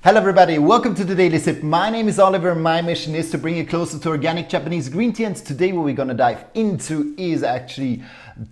Hello everybody, welcome to the Daily Sip. My name is Oliver. My mission is to bring you closer to organic Japanese green tea, and today what we're gonna dive into is actually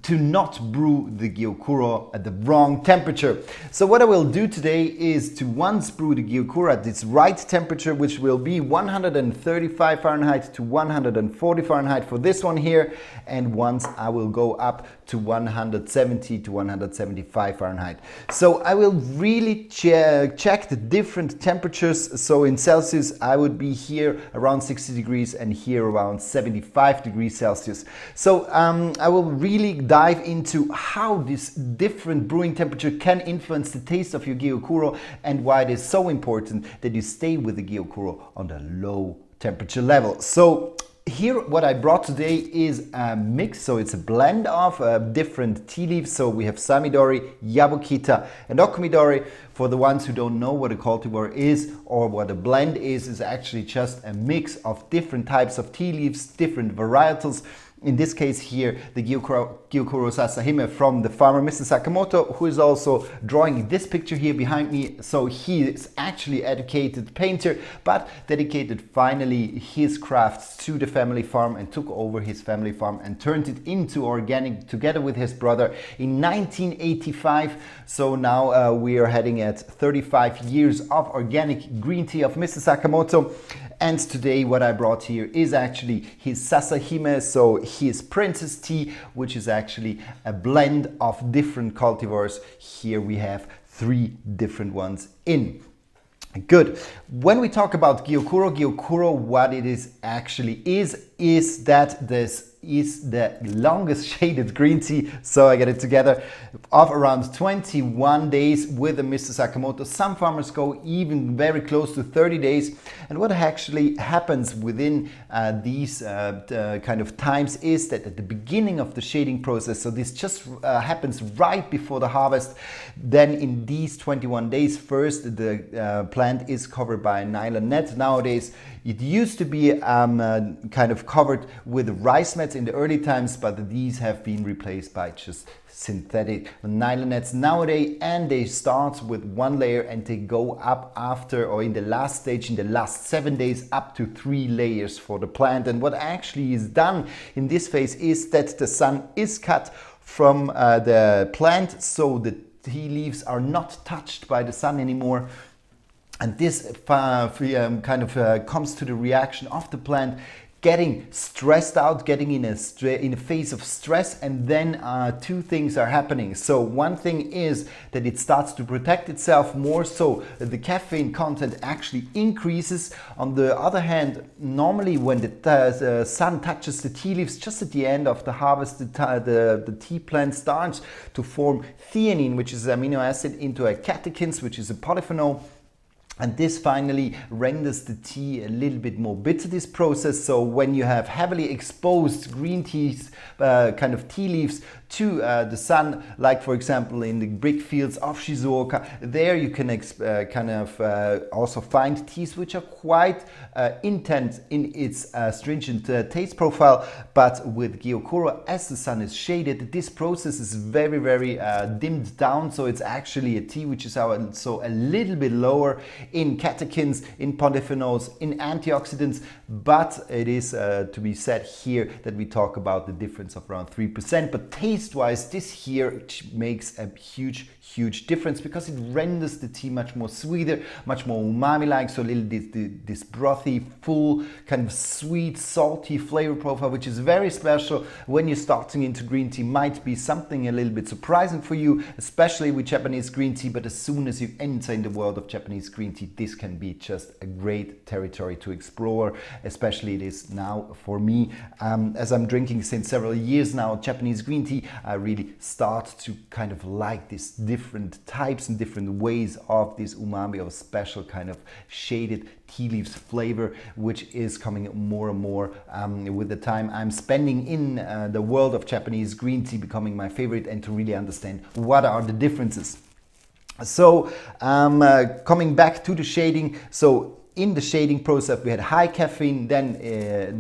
to not brew the Gyokuro at the wrong temperature. So what I will do today is to once brew the Gyokuro at its right temperature, which will be 135 Fahrenheit to 140 Fahrenheit for this one here, and once I will go up to 170 to 175 Fahrenheit. So I will really check the different temperatures. So in Celsius I would be here around 60 degrees and here around 75 degrees Celsius. So I will really dive into how this different brewing temperature can influence the taste of your Gyokuro and why it is so important that you stay with the Gyokuro on the low temperature level. So here what I brought today is a mix, so it's a blend of different tea leaves. So we have Samidori, Yabukita and Okumidori. For the ones who don't know what a cultivar is or what a blend is actually just a mix of different types of tea leaves, different varietals. In this case here, the Gyokuro Sasahime from the farmer Mr. Sakamoto, who is also drawing this picture here behind me. So he is actually an educated painter, but dedicated finally his crafts to the family farm and took over his family farm and turned it into organic together with his brother in 1985. So now we are heading at 35 years of organic green tea of Mr. Sakamoto. And today what I brought here is actually his Sasahime, so his Princess Tea, which is actually a blend of different cultivars. Here we have 3 different ones in. Good. When we talk about Gyokuro, what it is actually is that this is the longest shaded green tea, so I get it together, of around 21 days with the Mr. Sakamoto. Some farmers go even very close to 30 days. And what actually happens within these kind of times is that at the beginning of the shading process, so this just happens right before the harvest, then in these 21 days, first the plant is covered by a nylon net. Nowadays it used to be kind of covered with rice mats in the early times, but these have been replaced by just synthetic nylon nets nowadays, and they start with 1 layer and they go up after, or in the last stage, in the last 7 days, up to 3 layers for the plant. And what actually is done in this phase is that the sun is cut from the plant, so the tea leaves are not touched by the sun anymore. And this kind of comes to the reaction of the plant getting stressed out, getting in a phase of stress, and then 2 things are happening. So one thing is that it starts to protect itself more, so the caffeine content actually increases. On the other hand, normally when the sun touches the tea leaves just at the end of the harvest, the tea plant starts to form theanine, which is an amino acid, into a catechins, which is a polyphenol. And this finally renders the tea a little bit more bitter, this process. So when you have heavily exposed green teas, kind of tea leaves to the sun, like for example in the brick fields of Shizuoka, there you can also find teas which are quite intense in its stringent taste profile. But with Gyokuro, as the sun is shaded, this process is very, very dimmed down. So it's actually a tea which is so a little bit lower in catechins, in polyphenols, in antioxidants, but it is to be said here that we talk about the difference of around 3%. But taste-wise, this here makes a huge difference, because it renders the tea much more sweeter, much more umami-like, so a little this brothy, full, kind of sweet, salty flavor profile, which is very special when you're starting into green tea. Might be something a little bit surprising for you, especially with Japanese green tea, but as soon as you enter in the world of Japanese green tea, this can be just a great territory to explore. Especially it is now for me, as I'm drinking since several years now Japanese green tea. I really start to kind of like this different types and different ways of this umami, of a special kind of shaded tea leaves flavor, which is coming more and more with the time I'm spending in the world of Japanese green tea, becoming my favorite, and to really understand what are the differences. So coming back to the shading, so in the shading process, we had high caffeine, then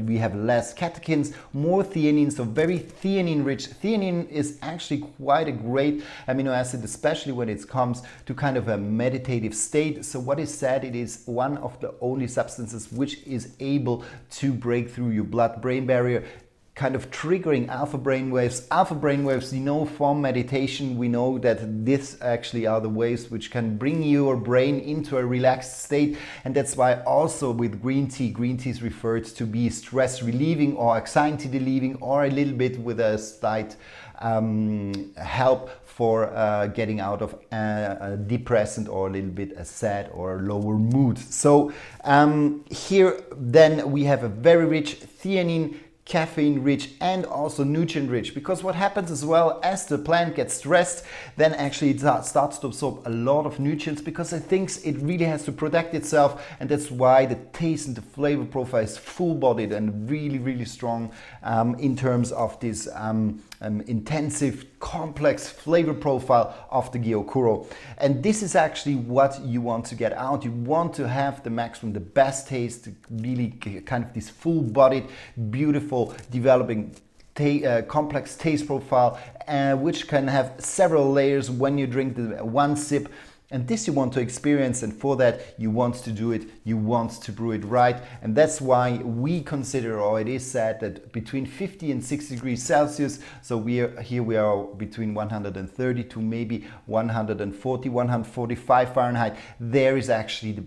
we have less catechins, more theanine, so very theanine rich. Theanine is actually quite a great amino acid, especially when it comes to kind of a meditative state. So what is said, it is one of the only substances which is able to break through your blood-brain barrier, kind of triggering alpha brainwaves. Alpha brainwaves, you know, from meditation, we know that this actually are the waves which can bring your brain into a relaxed state. And that's why also with green tea is referred to be stress relieving or anxiety relieving, or a little bit with a slight help for getting out of a depressant or a little bit a sad or lower mood. So here then we have a very rich theanine, caffeine rich, and also nutrient rich, because what happens as well, as the plant gets stressed, then actually it starts to absorb a lot of nutrients, because it thinks it really has to protect itself. And that's why the taste and the flavor profile is full-bodied and really strong in terms of this intensive, complex flavor profile of the Gyokuro. And this is actually what you want to get out. You want to have the maximum, the best taste, really kind of this full-bodied, beautiful, developing complex taste profile, which can have several layers when you drink the one sip. And this you want to experience, and for that you want to do it, you want to brew it right. And that's why we consider, or it is said, that between 50 and 60 degrees Celsius, so we are between 130 to maybe 140, 145 Fahrenheit, there is actually the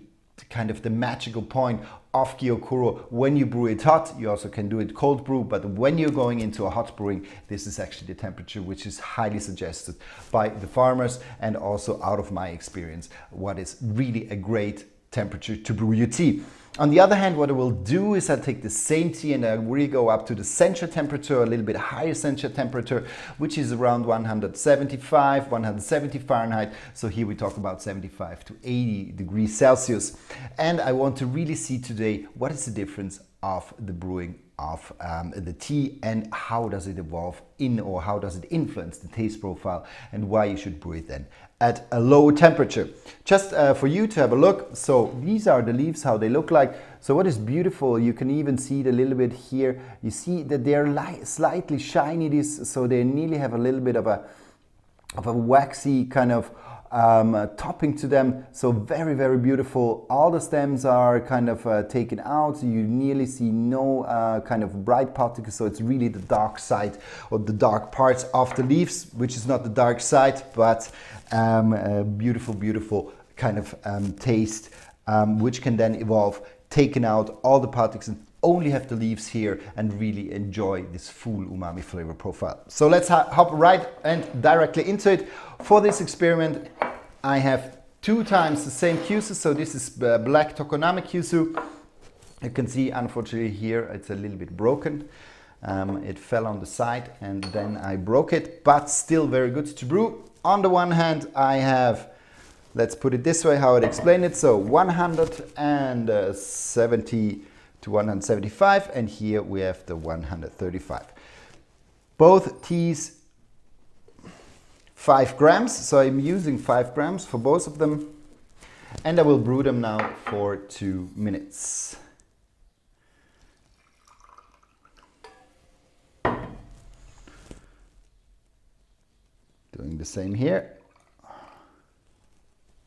kind of the magical point of Gyokuro. When you brew it hot, you also can do it cold brew, but when you're going into a hot brewing, this is actually the temperature which is highly suggested by the farmers, and also out of my experience, what is really a great temperature to brew your tea. On the other hand, what I will do is I take the same tea and I really go up to the central temperature, a little bit higher central temperature, which is around 175, 170 Fahrenheit. So here we talk about 75 to 80 degrees Celsius. And I want to really see today what is the difference of the brewing of the tea, and how does it evolve in, or how does it influence the taste profile, and why you should brew it then at a low temperature. Just for you to have a look. So these are the leaves, how they look like. So what is beautiful, you can even see it a little bit here. You see that they're slightly shiny, so they nearly have a little bit of a waxy kind of topping to them. So very beautiful. All the stems are kind of taken out. You nearly see no kind of bright particles. So it's really the dark side, or the dark parts of the leaves, which is not the dark side, but a beautiful kind of taste, which can then evolve, taken out all the particles, and only have the leaves here, and really enjoy this full umami flavor profile. So let's hop right and directly into it. For this experiment, I have 2 times the same kyusu. So this is black Tokoname kyusu. You can see, unfortunately, here it's a little bit broken. It fell on the side and then I broke it, but still very good to brew. On the one hand, I have, let's put it this way, how I'd explain it. So 170 to 175, and here we have the 135. Both teas 5 grams, so I'm using 5 grams for both of them, and I will brew them now for 2 minutes. Doing the same here.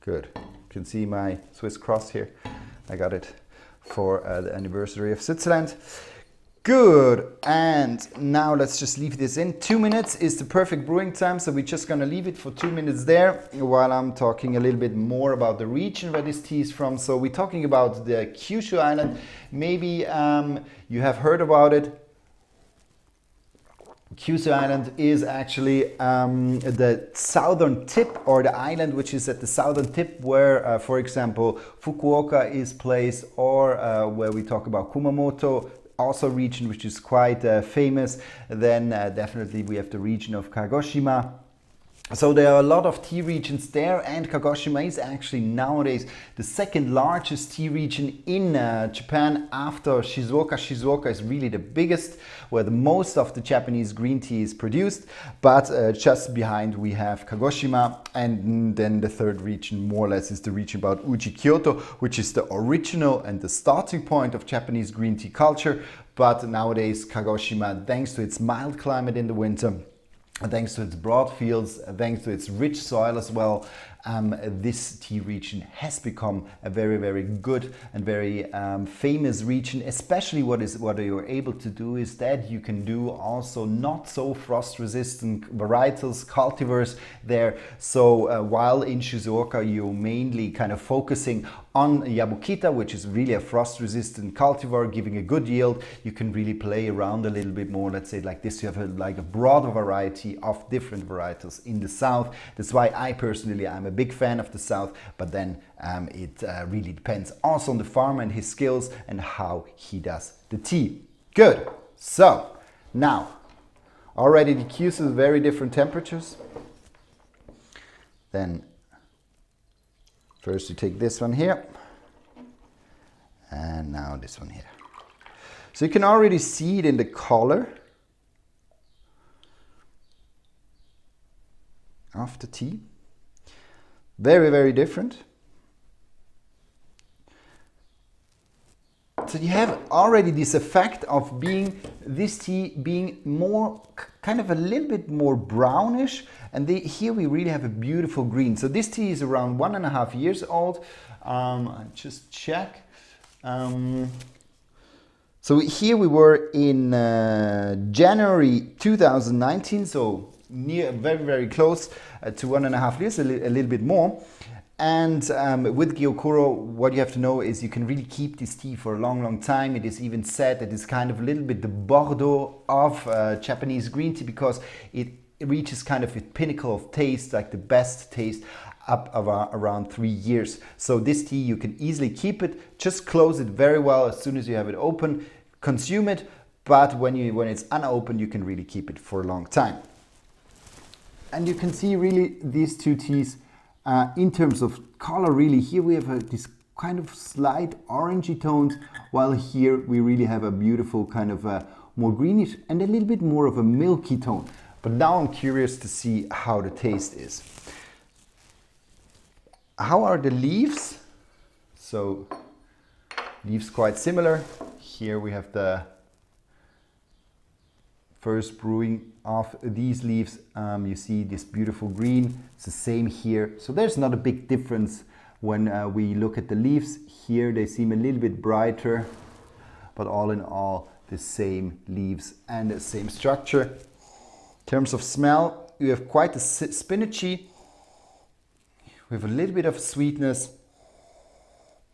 Good. You can see my Swiss cross here. I got it for the anniversary of Switzerland. Good. And now let's just leave this in. 2 minutes is the perfect brewing time, so we're just gonna leave it for 2 minutes there while I'm talking a little bit more about the region where this tea is from. So we're talking about the Kyushu Island. Maybe you have heard about it. Kyushu Island is actually the southern tip, or the island which is at the southern tip, where, for example, Fukuoka is placed, or where we talk about Kumamoto, also a region which is quite famous. Then definitely we have the region of Kagoshima. So there are a lot of tea regions there, and Kagoshima is actually nowadays the second largest tea region in Japan after Shizuoka. Shizuoka is really the biggest, where the most of the Japanese green tea is produced, but just behind we have Kagoshima, and then the third region more or less is the region about Uji, Kyoto, which is the original and the starting point of Japanese green tea culture. But nowadays Kagoshima, thanks to its mild climate in the winter, thanks to its broad fields, thanks to its rich soil as well, this tea region has become a very, very good and very famous region. Especially what you're able to do is that you can do also not so frost resistant varietals, cultivars there. So while in Shizuoka you're mainly kind of focusing on Yabukita, which is really a frost resistant cultivar giving a good yield, you can really play around a little bit more. Let's say like this, you have like a broader variety of different varietals in the south. That's why I personally, I'm a big fan of the south, but then it really depends also on the farmer and his skills and how he does the tea. Good. So now already the cues is very different temperatures. Then first you take this one here, and now this one here. So you can already see it in the color of the tea. Very, very different. So you have already this effect of this tea being more, kind of a little bit more brownish, and here we really have a beautiful green. So this tea is around 1.5 years old. I just check. So here we were in January 2019, so very, very close to 1.5 years, a little bit more. And with Gyokuro, what you have to know is you can really keep this tea for a long, long time. It is even said that it's kind of a little bit the Bordeaux of Japanese green tea, because it reaches kind of its pinnacle of taste, like the best taste, up around 3 years. So this tea, you can easily keep it. Just close it very well as soon as you have it open. Consume it, but when it's unopened, you can really keep it for a long time. And you can see really these two teas in terms of color. Really, here we have this kind of slight orangey tones, while here we really have a beautiful kind of more greenish and a little bit more of a milky tone. But now I'm curious to see how the taste is. How are the leaves? So leaves quite similar. Here we have the first brewing of these leaves. You see this beautiful green. It's the same here. So there's not a big difference when we look at the leaves. Here they seem a little bit brighter, but all in all the same leaves and the same structure. In terms of smell, you have quite a spinachy. We have a little bit of sweetness,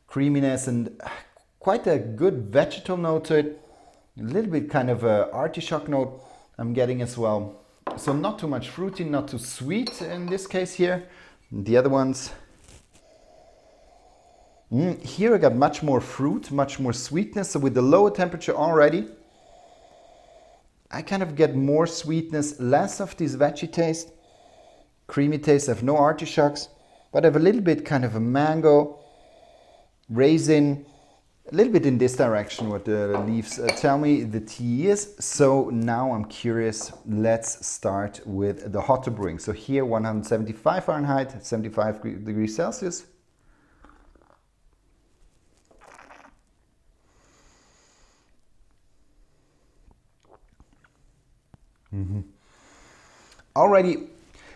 creaminess, and quite a good vegetal note to it. A little bit kind of a artichoke note I'm getting as well. So not too much fruity, not too sweet in this case here. The other ones, here I got much more fruit, much more sweetness. So with the lower temperature already, I kind of get more sweetness, less of this veggie taste, creamy taste. I have no artichokes, but I have a little bit kind of a mango, raisin, a little bit in this direction what the leaves tell me the tea is. So now I'm curious, let's start with the hotter brewing. So here 175 Fahrenheit, 75 degrees Celsius. Already,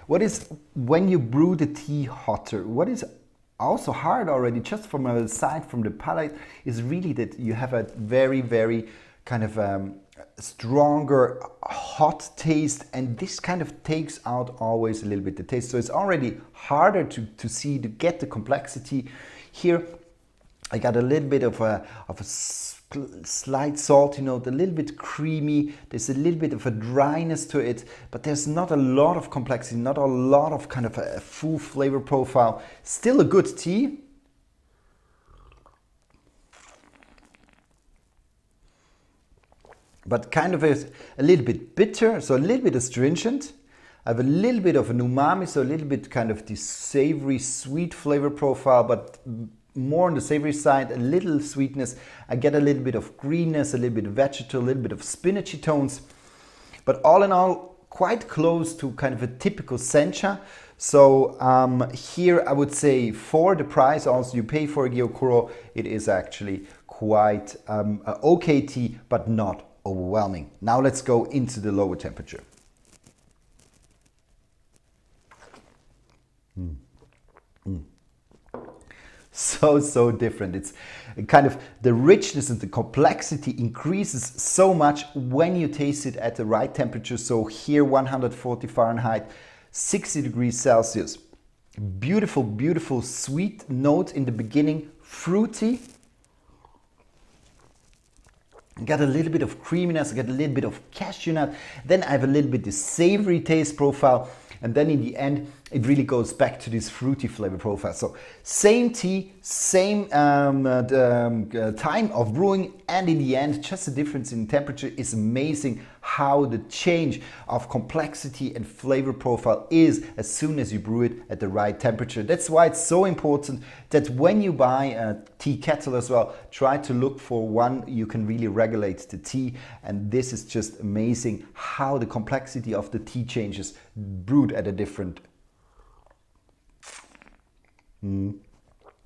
what is, when you brew the tea hotter, what is also hard already, just from aside from the palate, is really that you have a very, very kind of stronger hot taste, and this kind of takes out always a little bit the taste. So it's already harder to see, to get the complexity. Here I got a little bit of a slight salty note, a little bit creamy. There's a little bit of a dryness to it, but there's not a lot of complexity, not a lot of kind of a full flavor profile. Still a good tea. But kind of a little bit bitter, so a little bit astringent. I have a little bit of an umami, so a little bit kind of this savory, sweet flavor profile, but more on the savory side, a little sweetness. I get a little bit of greenness, a little bit of vegetal, a little bit of spinachy tones. But all in all, quite close to kind of a typical sencha. So here I would say for the price also you pay for a Gyokuro, it is actually quite a okay tea, but not overwhelming. Now let's go into the lower temperature. So different. It's kind of the richness and the complexity increases so much when you taste it at the right temperature. So here 140 Fahrenheit, 60 degrees Celsius. Beautiful, beautiful sweet note in the beginning, fruity. I get a little bit of creaminess, I get a little bit of cashew nut. Then I have a little bit the savory taste profile. And then in the end, it really goes back to this fruity flavor profile. So same tea, same time of brewing, and in the end, just the difference in temperature is amazing how the change of complexity and flavor profile is as soon as you brew it at the right temperature. That's why it's so important that when you buy a tea kettle as well, try to look for one you can really regulate the tea. And this is just amazing how the complexity of the tea changes brewed at a different.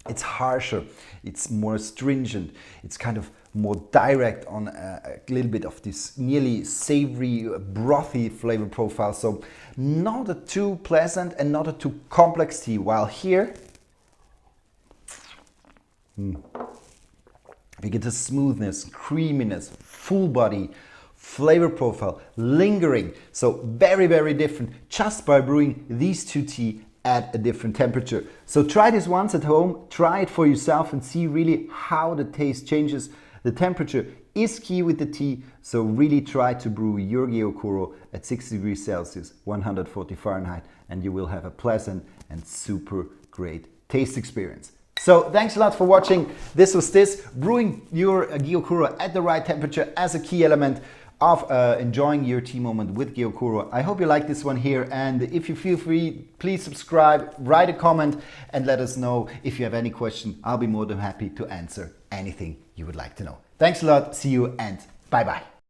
It's harsher, it's more stringent, it's kind of more direct on a little bit of this nearly savory, brothy flavor profile. So not a too pleasant and not a too complex tea. While here, we get the smoothness, creaminess, full body, flavor profile, lingering. So very, very different just by brewing these two tea at a different temperature. So try this once at home, try it for yourself and see really how the taste changes. The temperature is key with the tea, so really try to brew your Gyokuro at 60 degrees Celsius, 140 Fahrenheit, and you will have a pleasant and super great taste experience. So thanks a lot for watching. This was brewing your Gyokuro at the right temperature as a key element of enjoying your tea moment with Gyokuro. I hope you like this one here, and if you feel free, please subscribe, write a comment, and let us know if you have any question. I'll be more than happy to answer anything you would like to know. Thanks a lot, see you, and bye-bye.